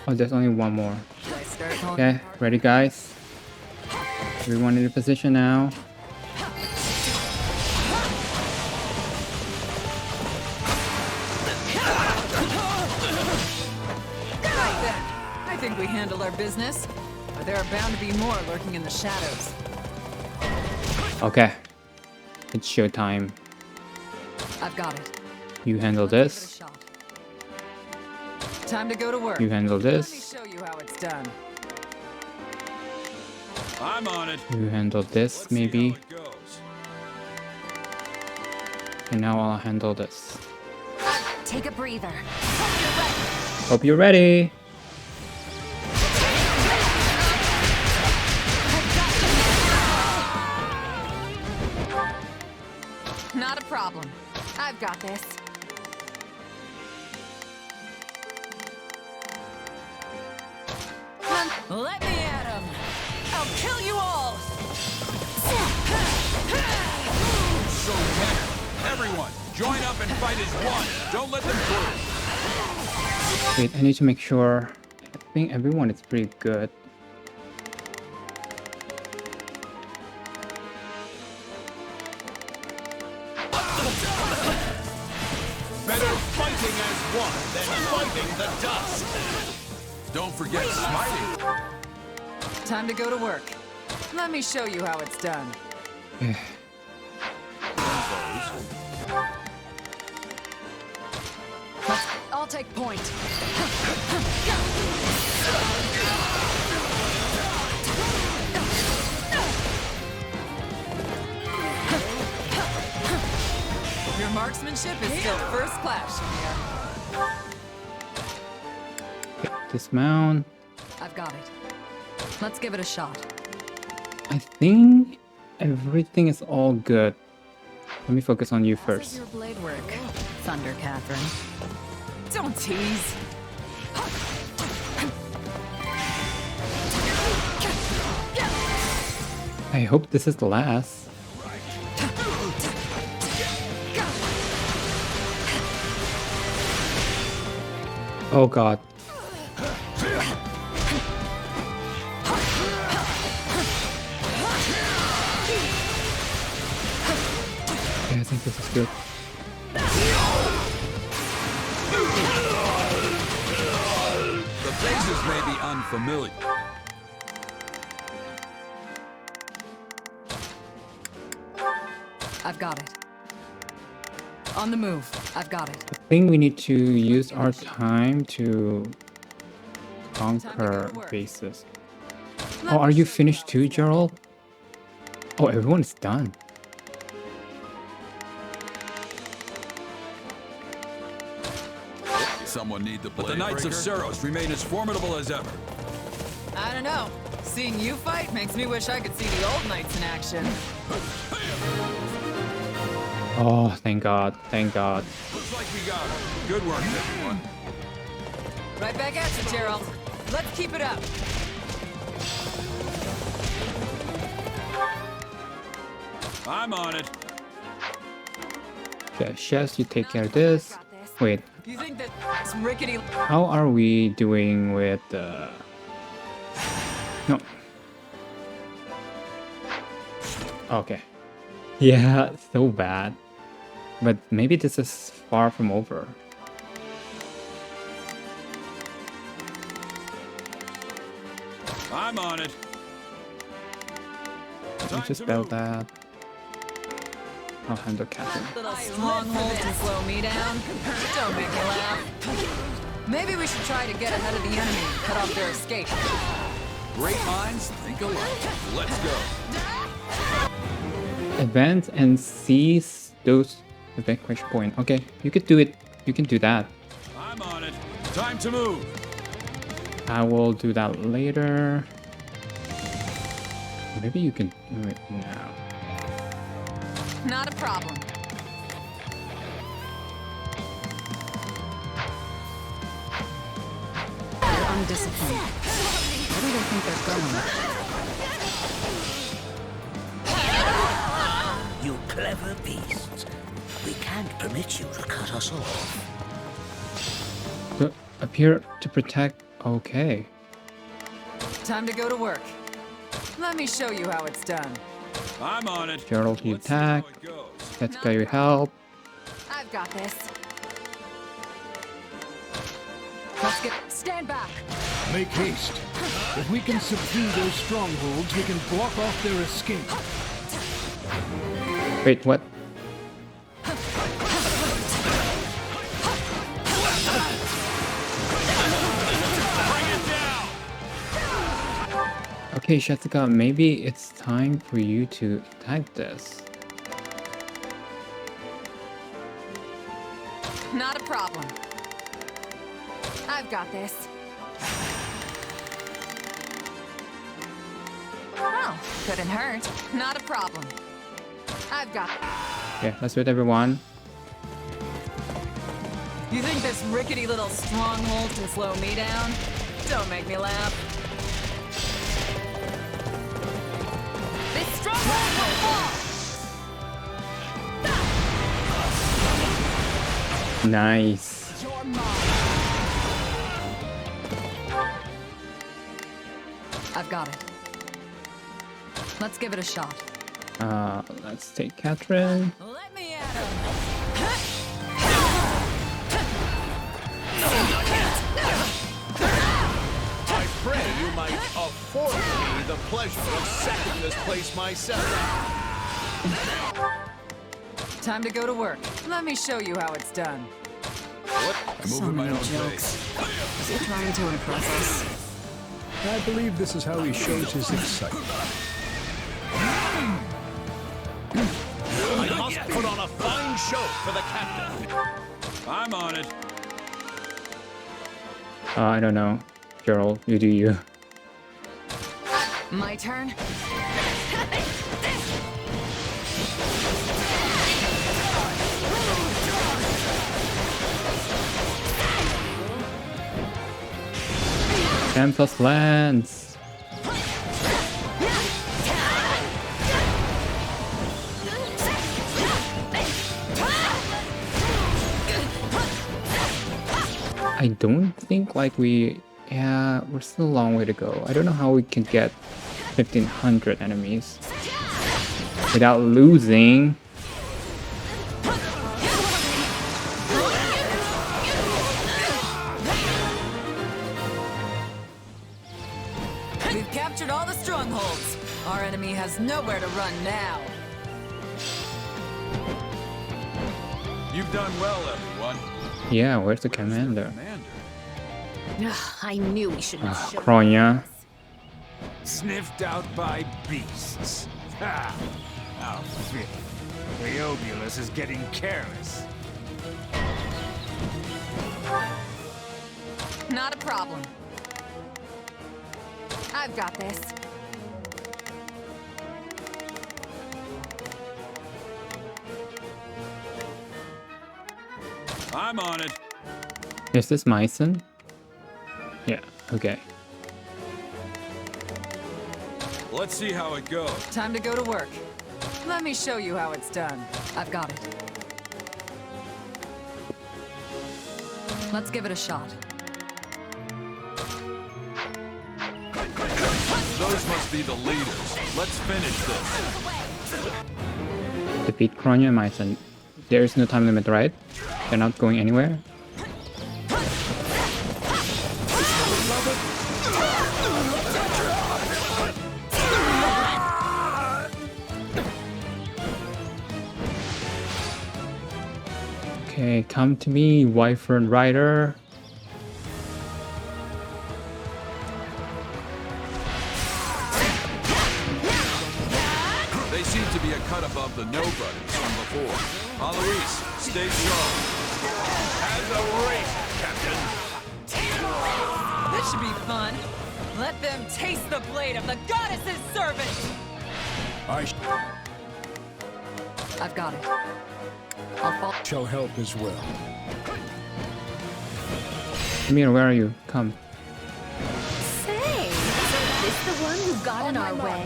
Oh, there's only one more. Should I start calling Okay, ready guys? Everyone in a position now. Right then. I think we handled our business. But there are bound to be more lurking in the shadows. Okay. It's showtime. I've got it. You handle this. Time to go to work. You handle Let me this. show you how it's done. I'm on it. You handle this, maybe. And now I'll handle this. Take a breather. Hope you're ready. Not a problem. I've got this. Let me at him. I'll kill you all. So many. Everyone, join up and fight as one. Don't let them through. Wait, I need to make sure. I think everyone is pretty good. Better fighting as one than fighting the dust. Don't forget smiting. Time to go to work. Let me show you how it's done. I'll take point. Your marksmanship is still first class, Shamir. Dismount. I've got it. Let's give it a shot. I think everything is all good. Let me focus on you How's first. your blade work, Thunder Catherine? Don't tease. I hope this is the last. Oh god. Yeah, I think this is good. The faces may be unfamiliar. I've got it. On the move. I've got it. I think we need to use our time to conquer bases. Oh, are you finished too, Gerald? Oh, everyone is done. Someone need the blade. But the Knights of Seros remain as formidable as ever. I don't know. Seeing you fight makes me wish I could see the old knights in action. Oh, thank God. Thank God. Looks like we got it. Good work, everyone. Right back at you, Gerald. Let's keep it up. I'm on it. Okay, Chefs, you take care of this. Wait, You think that it's rickety? how are we doing with the... No. Okay. Yeah, so bad. But maybe this is far from over. I'm on it. I'll just build that. I'll handle Catherine. Little stronghold to slow me down? Don't make me laugh. Maybe we should try to get ahead of the enemy and cut off their escape. Great minds think alike. Let's go. Advance and seize those evacuation point. Okay, you could do it. You can do that. I'm on it. Time to move. I will do that later. Maybe you can do it now. Not a problem. They're undisciplined. Where do they think they're going? You clever beasts. We can't permit you to cut us off. So, appear to protect. Okay. Time to go to work. Let me show you how it's done. I'm on it. Gerald, you attack. Let's go, you help. I've got this. Let's get... Stand back! Make haste. If we can subdue those strongholds, we can block off their escape. Wait, what? Okay, Shatsuka, maybe it's time for you to attack this. Not a problem. I've got this. Well, couldn't hurt. Not a problem. I've got Okay, let's do it, everyone. You think this rickety little stronghold can slow me down? Don't make me laugh. this stronghold will fall! Nice. I've got it. Let's give it a shot. Let's take Catherine. Let me at him. I've pray you might afford me the pleasure of sacking this place myself. Time to go to work. Let me show you how it's done. What? I'm So moving my many own jokes. pace. Is he trying to impress us? I believe this is how he shows his excitement. I must put on a fine show for the captain. I'm on it. I don't know. Gerald, you do you. My turn? Tempest lands. I don't think like yeah, we're still a long way to go. I don't know how we can get 1500 enemies without losing. We've captured all the strongholds. Our enemy has nowhere to run now. You've done well, everyone. Yeah, where's the commander? I knew we shouldn't have shown Kronya. Sniffed out by beasts. Ha! How fitting. Leobulus is getting careless. Not a problem. I've got this. I'm on it. Is this Myson? Yeah, okay. Let's see how it goes. Time to go to work. Let me show you how it's done. I've got it. Let's give it a shot. Those must be the leaders. Let's finish this. Defeat Kronya and Myson. There is no time limit, right? They're not going anywhere? Okay, come to me, Wyvern Rider. They seem to be a cut above the nobodies from before. Alois, stay sharp. As a race, Captain. This should be fun. Let them taste the blade of the goddess's servant. I've got it. Shall help as well. Amir, where are you? Come. Say, is this the one who got in our way?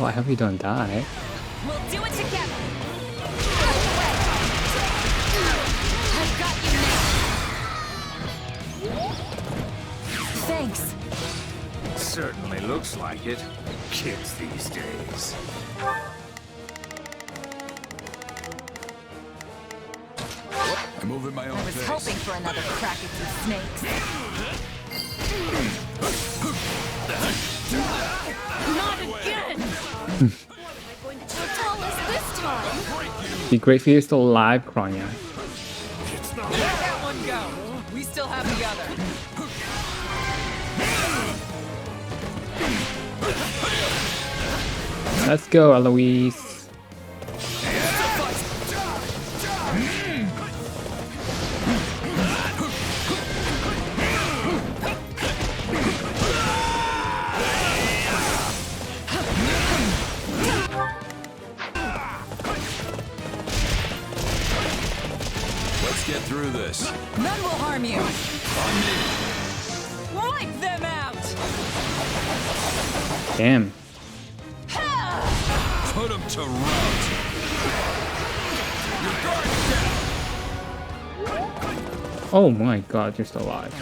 Oh, I hope you don't die. We'll do it together. I've got you now. Thanks. Certainly looks like it. Kids these days. I'm moving my own I was pace. hoping for another crack at you snakes. Not again! How tall is this time? Be great for you still alive, Kronya. Let that one go. We still have the other. Let's go, Alois. Let's get through this. None will harm you. On me. Wipe them out. Damn. Put them to rout. Your guard's down. Oh my god, you're still alive.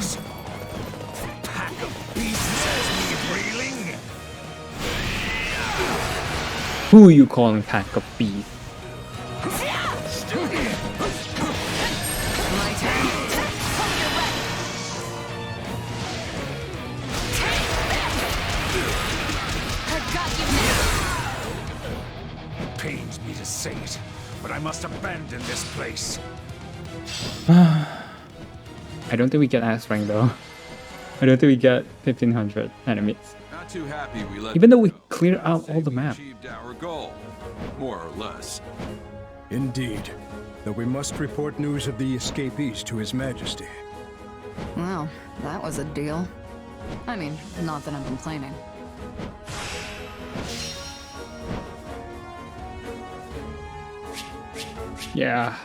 impossible. Pack of beasts has me reeling. Who you calling pack of beasts? My turn. I've got you now. It pains me to say it, but I must abandon this place. I don't think we get S rank though. I don't think we get 1500 enemies. Not too happy we let Even though we them go. clear out all the map. Achieved our goal, more or less. Indeed. Though we must report news of the escapees to His Majesty. Well, that was a deal. I mean, not that I'm complaining. Yeah.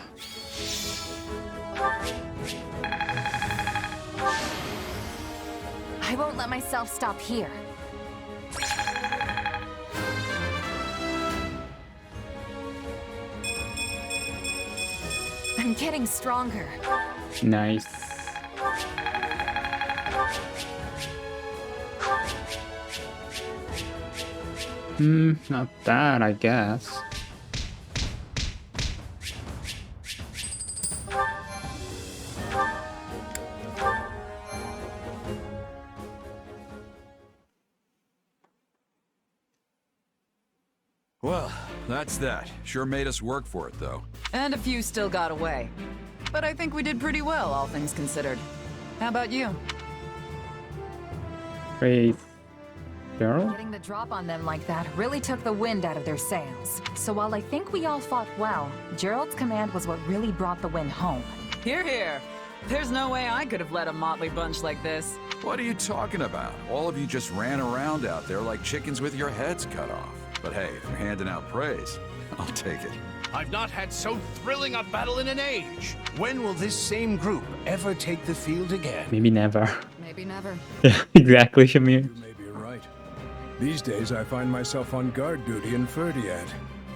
I won't let myself stop here. I'm getting stronger. Nice. Not bad, I guess. Well, that's that. Sure made us work for it, though. And a few still got away. But I think we did pretty well, all things considered. How about you? Praise Daryl? Getting the drop on them like that really took the wind out of their sails. So while I think we all fought well, Gerald's command was what really brought the win home. Hear, hear. There's no way I could have led a motley bunch like this. What are you talking about? All of you just ran around out there like chickens with your heads cut off. But hey, if you're handing out praise, I'll take it. I've not had so thrilling a battle in an age. When will this same group ever take the field again? Maybe never. Maybe never. Yeah, exactly, Shamir. You may be right. These days I find myself on guard duty in Ferdiad,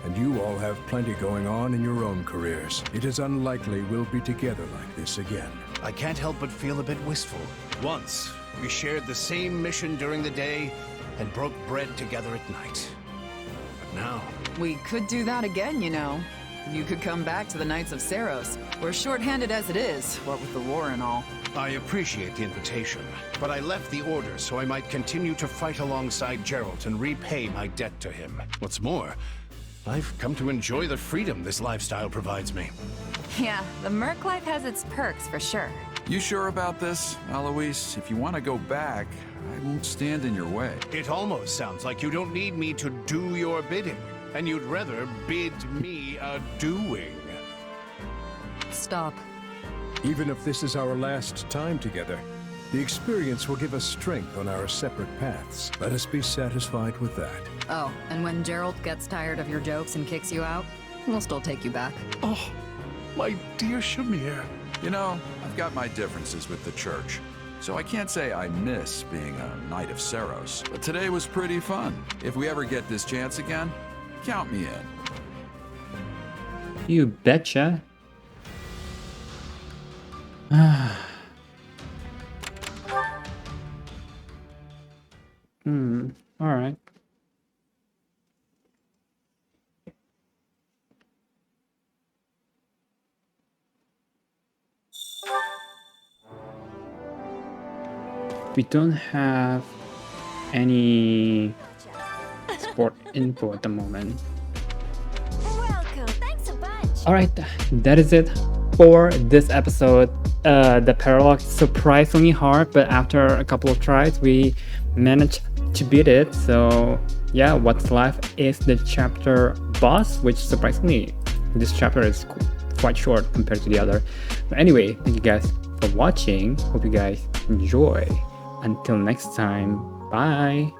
and you all have plenty going on in your own careers. It is unlikely we'll be together like this again. I can't help but feel a bit wistful. Once, we shared the same mission during the day and broke bread together at night. But now... We could do that again, you know. You could come back to the Knights of Saros. We're short-handed as it is, what with the war and all. I appreciate the invitation, but I left the Order so I might continue to fight alongside Geralt and repay my debt to him. What's more, I've come to enjoy the freedom this lifestyle provides me. Yeah, the Merc life has its perks for sure. You sure about this, Eloise? If you want to go back, I won't stand in your way. It almost sounds like you don't need me to do your bidding, and you'd rather bid me a doing. Stop. Even if this is our last time together, the experience will give us strength on our separate paths. Let us be satisfied with that. Oh, and when Gerald gets tired of your jokes and kicks you out, we'll still take you back. Oh, my dear Shamir. You know, I've got my differences with the church, so I can't say I miss being a Knight of Saros. But today was pretty fun. If we ever get this chance again, count me in. You betcha. Alright. We don't have any sport info at the moment. Welcome. Thanks a bunch. Alright, that is it for this episode. The Paralogue surprisingly hard, but after a couple of tries, we managed to beat it. So yeah, what's left is the chapter boss, which surprisingly, this chapter is quite short compared to the other. But anyway, thank you guys for watching. Hope you guys enjoy. Until next time, bye.